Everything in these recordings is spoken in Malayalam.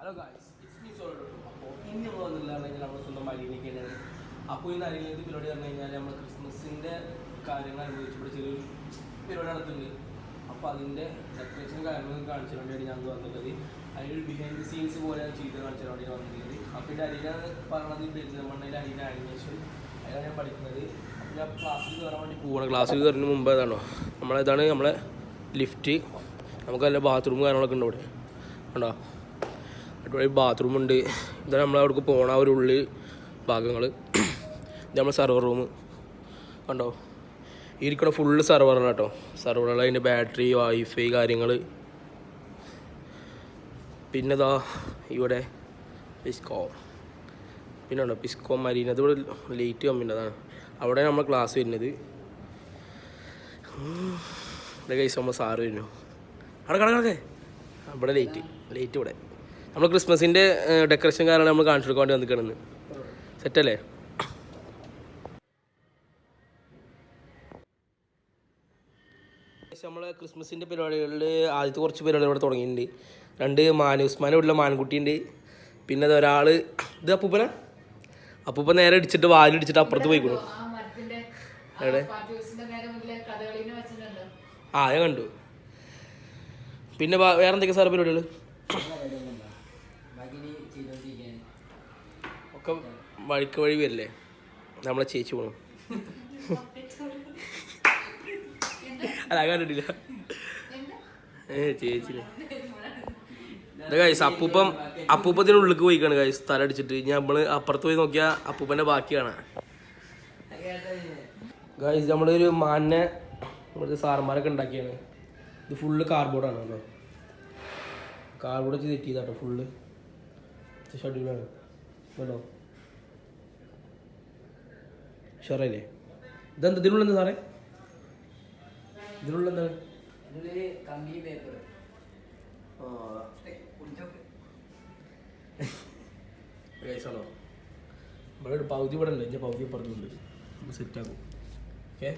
Hello guys, it's me solo. അപ്പോൾ ഇന്ന് നമ്മൾ വന്നില്ലാണെങ്കിൽ നമ്മൾ സ്വന്തം മരീനൊക്കെയാണ്. അപ്പോൾ ഇന്ന് അറിയുന്നത് പരിപാടി പറഞ്ഞു കഴിഞ്ഞാൽ നമ്മൾ ക്രിസ്മസിൻ്റെ കാര്യങ്ങൾ അനുഭവിച്ച് ഇവിടെ ചെറിയൊരു പരിപാടി നടത്തുന്നുണ്ട്. അപ്പോൾ അതിൻ്റെ ഡെക്കറേഷൻ കാര്യങ്ങളൊക്കെ കാണിച്ചു വേണ്ടിയാണ് ഞാൻ വന്നിട്ടുള്ളത്. അതിനൊരു ബിഹൈൻഡ് ദി സീൻസ് പോലെ ചെയ്ത് കാണിച്ചു വേണ്ടിയാണ് വന്നിട്ടുള്ളത്. അപ്പോൾ ഇതിൻ്റെ അരിയിലാണ് പറഞ്ഞത് പെരുന്തൽമണ്ണയിൽ അരിയുടെ ആനിമേഷൻ അതിലാണ് ഞാൻ പഠിക്കുന്നത്. അപ്പോൾ ഞാൻ ക്ലാസ്സിൽ കയറാൻ വേണ്ടി പോകണം. ക്ലാസ്സിൽ കയറുന്നതിന് മുമ്പ് ഏതാണോ ഇതാണ് നമ്മളെ ലിഫ്റ്റ്. നമുക്ക് നല്ല ബാത്റൂം കാര്യങ്ങളൊക്കെ ഉണ്ട് ഇവിടെ. കണ്ടോ, അടിപൊളി ബാത്റൂമുണ്ട്. ഇതാണ് നമ്മളവിടേക്ക് പോകണ ഒരു ഉള്ളിൽ ഭാഗങ്ങൾ. ഇത് നമ്മൾ സെർവർ റൂം കണ്ടോ. ഇരിക്കണ ഫുള്ള് സെർവറാണ് കേട്ടോ. സെർവറുകൾ, അതിൻ്റെ ബാറ്ററി, വൈഫൈ കാര്യങ്ങൾ. പിന്നെ ഇതാ ഇവിടെ പിസ്കോ, പിന്നെ ഉണ്ടോ പിസ്കോ മരീന. അത് ഇവിടെ ലേറ്റ് കമ്മിൻ്റെതാണ്. അവിടെ നമ്മൾ ക്ലാസ് വരുന്നത്. ഇവിടെ കഴിച്ച് നമ്മൾ സാറ് വരുന്നു. അവിടെ കിടക്കണേ ഇവിടെ ലേറ്റ് ഇവിടെ നമ്മൾ ക്രിസ്മസിൻ്റെ ഡെക്കറേഷൻ കാരണം നമ്മൾ കാണിച്ചു കൊടുക്കാൻ വേണ്ടി വന്നിരിക്കണമെന്ന്. സെറ്റല്ലേ? നമ്മൾ ക്രിസ്മസിൻ്റെ പരിപാടികളിൽ ആദ്യത്തെ കുറച്ച് പരിപാടികൾ ഇവിടെ തുടങ്ങിയിട്ടുണ്ട്. 2 ഉസ്മാൻ്റെ വീട്ടിലെ മാൻകുട്ടിയുണ്ട്. പിന്നെ അത് ഒരാൾ ഇത് അപ്പൂപ്പൻ നേരെ ഇടിച്ചിട്ട് വാലിടിച്ചിട്ട് അപ്പുറത്ത് പോയിക്കണു. എവിടെ? ഞാൻ കണ്ടു. പിന്നെ വേറെ എന്തൊക്കെ സാറ് പരിപാടികൾ ഒക്കെ വഴിക്ക് വഴി വരില്ലേ? നമ്മളെ ചേച്ചി പോകണം. അല്ല കണ്ടിട്ടില്ല ചേച്ചിനെ. ഗൈസ് അപ്പൂപ്പത്തിന് ഉള്ളിലേക്ക് പോയിക്കാണ് ഗൈസ് തല അടിച്ചിട്ട്. നമ്മൾ അപ്പുറത്ത് പോയി നോക്കിയാൽ അപ്പൂപ്പൻ്റെ ബാക്കിയാണ് ഗൈസ്. നമ്മളൊരു മാനിനെ ഇവിടുത്തെ സാറന്മാരൊക്കെ ഉണ്ടാക്കിയാണ്. ഇത് ഫുള്ള് കാർഡ്ബോർഡാണ് കേട്ടോ. കാർഡ്ബോർഡ് വെച്ച് സെറ്റ് ചെയ്താട്ടോ ഫുള്ള്. ഷെഡ്യൂളാണ് കേട്ടോ. ഷെറല്ലേ ഇതെന്താ? ഇതിനുള്ള എന്താ സാറേ? ഇതിനുള്ള എന്താണ്? ഗൈസാണോ? ഇവിടെ ഒരു പൗതി ഇവിടെ ഉണ്ട്. എൻ്റെ പൗതി പറഞ്ഞുണ്ട്. നമ്മൾ സെറ്റാക്കും. ഓക്കെ.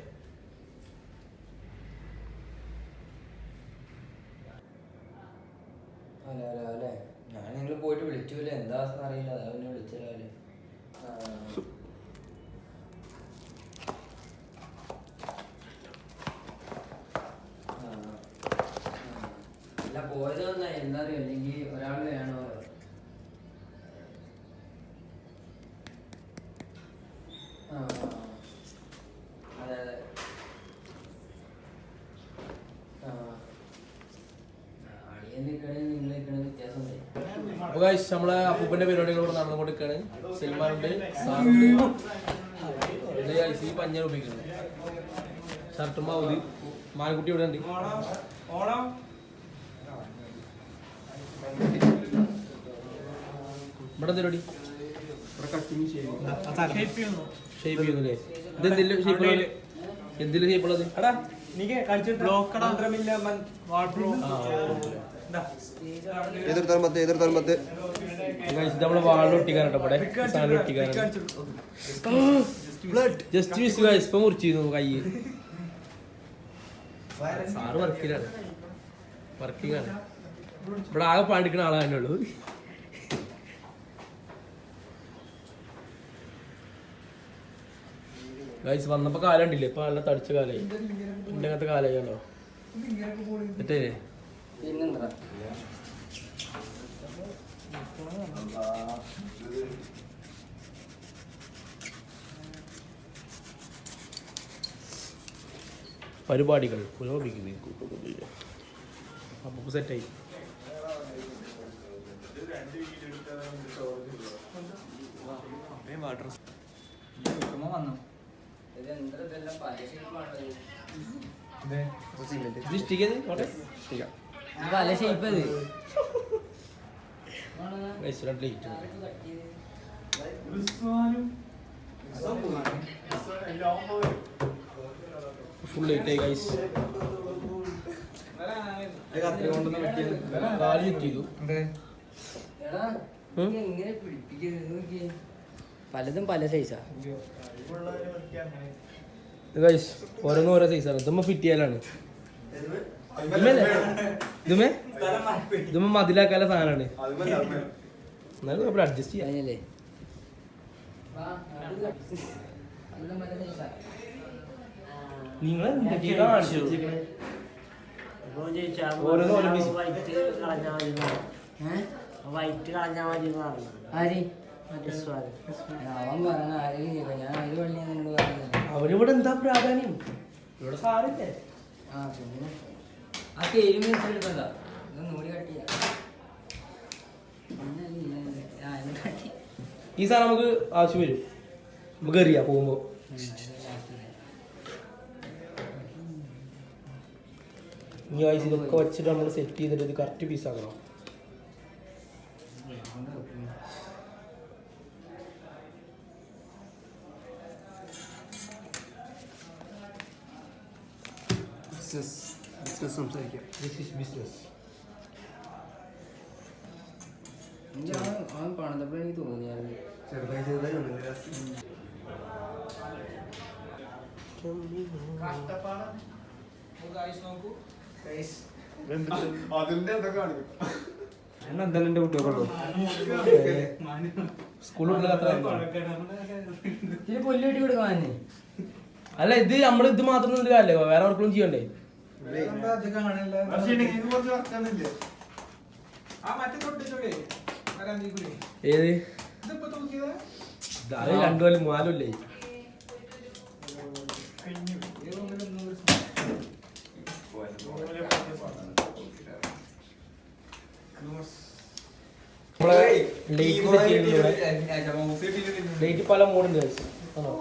അല്ലേ, ഞാൻ നിങ്ങൾ പോയിട്ട് വിളിച്ചില്ല. എന്താ അവസ്ഥ അറിയില്ല. അതാ പിന്നെ വിളിച്ചല്ലേ. അല്ല പോയത് വന്നാ എന്താ അറിയോ, അല്ലെങ്കിൽ ഒരാൾ വേണോ? അതെ അതെ. അപ്പോൾ ഗൈസ് നമ്മളെ അപ്പൂപ്പൻ്റെ പരിപാടികളോട് നടന്നുകൊണ്ടിരിക്കുകയാണ്. സൽമാനുണ്ട്, സാറുണ്ട്, ഈ പഞ്ഞ ഉപയോഗിക്കുന്നത് ഷർട്ടും മാവുതി. മാൻകുട്ടി ഇവിടെ ഉണ്ട്. ഇവിടെ പരിപാടി ഷേപ്പ് ചെയ്യുന്നല്ലേ? ഇതെന്തെങ്കിലും ഷേപ്പ്? എന്തെങ്കിലും ഷേപ്പുള്ളത്? നമ്മളെ വാളിലൊട്ടിക്കാനോ ഇവിടെ സാധനം ജസ്റ്റ് മിസ് ഗൈസ്. ഇപ്പൊ മുറിച്ചിരുന്നു കൈ. സാറ് വർക്കിംഗ് ആണ്. ഇവിടെ ആകെ പാടിക്കുന്ന ആളെ തന്നെ ഉള്ളൂ. ഗൈസ് വന്നപ്പോ കാലം ഉണ്ടില്ലേ? ഇപ്പൊ നല്ല തടിച്ച കാലായി. എന്റെ അങ്ങനത്തെ കാലായില്ലോ. തെറ്റേ പിന്നെന്താ പരിപാടികൾ അപ്പൊ സെറ്റായി. പല ഷേപ്പ് ഫുൾ ലേറ്റായി ഗൈസ്. പലതും പല സൈസാ. ഓരോന്നും ഓരോ സൈസാണ്. ഇതുമ്മ ഫിറ്റ് ചെയ്യാനാണ്. ഇതുമ്മ മതിലാക്കാനുള്ള സാധനമാണ്. എന്നാലും നമ്മൾ അഡ്ജസ്റ്റ് ചെയ്യാം. കഴിഞ്ഞല്ലേ നിങ്ങൾ വൈറ്റ് കളഞ്ഞാൽ മതി ആര് അവൻ പറഞ്ഞ ആരെങ്കിലും ചെയ്ത ഞാൻ ഒരു പള്ളി എന്നോട് പറഞ്ഞില്ല. അവരിവിടെ എന്താ പ്രാധാന്യം? ഇവിടെ സാറില്ലേ? ആ പിന്നെ ആ കേരി മീൻസ് എടുക്കണ്ട ഇതൊന്നുകൂടി കട്ട് ചെയ്യാം. ഈ സാധനം നമുക്ക് ആവശ്യം വരും. നമുക്ക് അറിയാം പോകുമ്പോ. ഇനി ആഴ്ച ഇതൊക്കെ വെച്ചിട്ട് നമ്മൾ സെറ്റ് ചെയ്തിട്ട് ഇത് കറക്റ്റ് പീസ് ആക്കണം. This is business. അവൻ പണിതപ്പോൾ എനിക്ക് തോന്നിയായിരുന്നു എന്തായാലും കുട്ടികളുള്ളൂ സ്കൂളിൽ ഇത്തിരി പുല്ല് വെട്ടി കൊടുക്കാന്നെ. അല്ല ഇത് നമ്മൾ ഇത് മാത്രം നിന്നിട്ട് കാര്യല്ലേ, വേറെ വർക്കൊന്നും ചെയ്യണ്ടേ? ഏത് അത് 2 കൊല്ലം 4 കൊല്ലേ. നമ്മളെ ലൈറ്റ് സെറ്റ് ചെയ്യുന്നത് ലൈറ്റ് പല മോഡുണ്ട്. ആണോ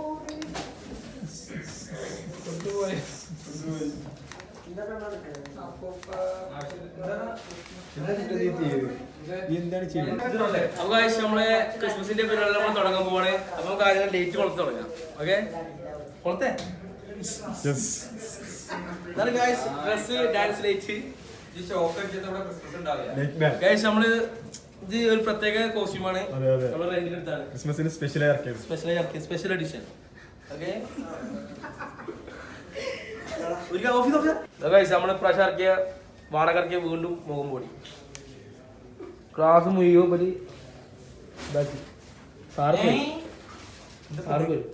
അപ്പൊ ഗായ്സ് നമ്മളെ ക്രിസ്മസിന്റെ പരിപാടി നമ്മൾ തുടങ്ങാൻ പോവാണ്. അപ്പൊ നമുക്ക് ആദ്യം ലൈറ്റ് കൊളുത്ത് തുടങ്ങാം. ഓക്കെ കൊളുത്തേ ഡ്രസ് ഡാൻസ് ലൈറ്റ് ഗായ്സ് നമ്മള് ഇത് ഒരു പ്രത്യേക കോസ്റ്റ്യൂമാണ് നമ്മൾ റെന്റിനെടുത്താണ്. ക്രിസ്മസിന് സ്പെഷ്യൽ സ്പെഷ്യൽ എഡിഷൻ. ഓക്കെ നമ്മള് പ്രാവശ്യം ഇറക്കിയ വാടക ഇറക്കിയ വീണ്ടും മുഖം പോടി ക്ലാസ് മുഴുവൻ പറ്റി ഇതാക്കി സാറ് വരും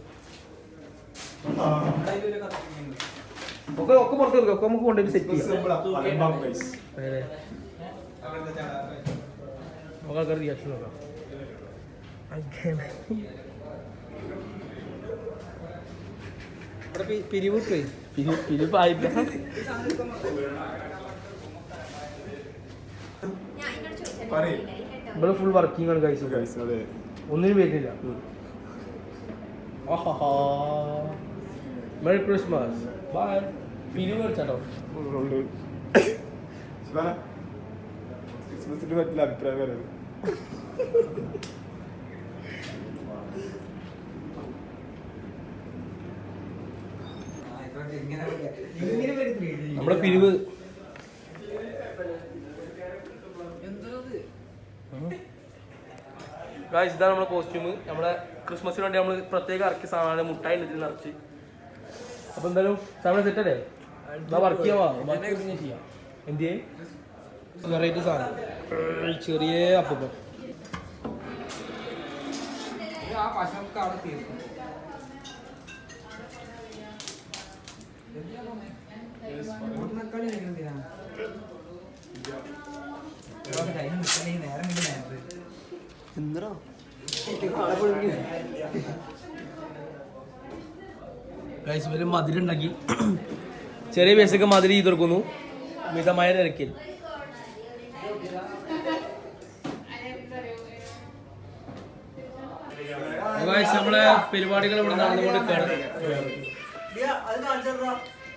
ഒക്കെ ഒക്കെ പുറത്ത് കൊടുക്കാം. ഒക്കെ നമുക്ക് കൊണ്ടുപോയി സെറ്റ് ചെയ്യാം. നമുക്ക് ആൾക്കാർ റിയാക്ഷൻ നോക്കാം. ഇവിടെ പിരിവിട്ടേ പിരിവായില്ല. ഇവിടെ ഫുൾ വർക്കിംഗ് ആണ് ഗൈസ്. ഒന്നിനും വരുന്നില്ല. Merry Christmas by. പിരിവ് മേടിച്ചാട്ടോ. ക്രിസ്മസിന് പറ്റില്ല അഭിപ്രായം പറയുന്നത്. നമ്മുടെ പിരിവ് ഗായ്സ് ഇതാണ് നമ്മുടെ കോസ്റ്റ്യൂം. നമ്മുടെ ക്രിസ്മസിന് വേണ്ടി നമ്മൾ പ്രത്യേകം ഇറക്കിയ സാധനമാണ്. മുട്ടായി നിറച്ച്. അപ്പൊ എന്തായാലും സാധനം സെറ്റ് അല്ലേ? വർക്ക് ചെയ്യാം. എന്ത് വെറൈറ്റി സാധനം ചെറിയ അപ്പം മതിലുണ്ടാക്കി ചെറിയ പൈസക്ക് മതിൽ ചെയ്ത് കൊടുക്കുന്നു മിതമായ നിരക്കിൽ. നമ്മളെ പരിപാടികൾ ഇവിടെ നടന്നുകൊണ്ടിരിക്കുകയാണ്.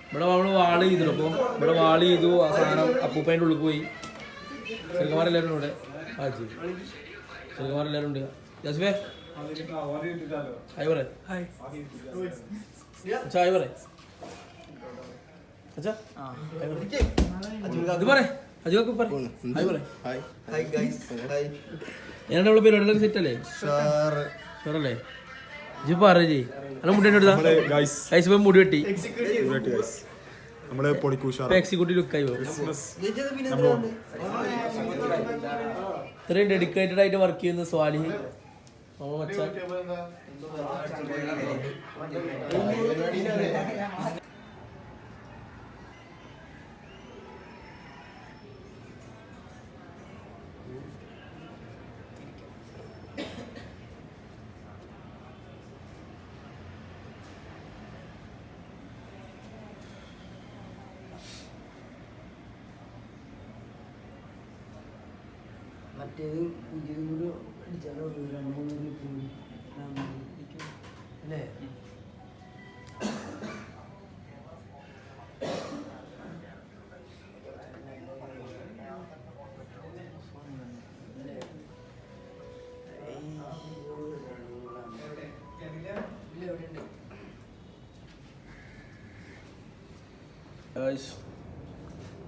ഇവിടെ നമ്മള് വാള് ചെയ്തിട്ടു. അപ്പോൾ ഇവിടെ വാള് ചെയ്തു. ആ സാധനം അപ്പൂപ്പേൻ്റെ ഉള്ളിൽ പോയി. ചെറുക്കന്മാരെല്ലാവരും ഇവിടെ ചെറുക്കന്മാരെല്ലാവരും ഉണ്ട്. ജാസ്ബേ ഹായ് പറ. അച്ഛാ ഹായ് പറ. അച്ഛാ ഇത് പറ. അജുക്ക് പറ ഹായ് പറ. എന്നാ ഉള്ള പരിപാടികളൊക്കെ സെറ്റ് അല്ലേ? സാറല്ലേ ഇജ്ജ് പറ ചെയ്. അല്ല മുടി എടുത്താ മുടി വെട്ടി. നമ്മള് പൊളിക്കൂഷാർ എക്സിക്യൂട്ടീവ് ലുക്കായി പോകും. ഇത്രയും ഡെഡിക്കേറ്റഡ് ആയിട്ട് വർക്ക് ചെയ്യുന്ന സ്വാലിഹ് മച്ചാൻ. മറ്റേത് പുതിയതും കൂടി അടിച്ചാലോ 2-3 കൂടി അല്ലേ?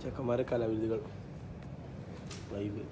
ചെക്കന്മാരെ കലാവിരുതുകൾ വൈബ്.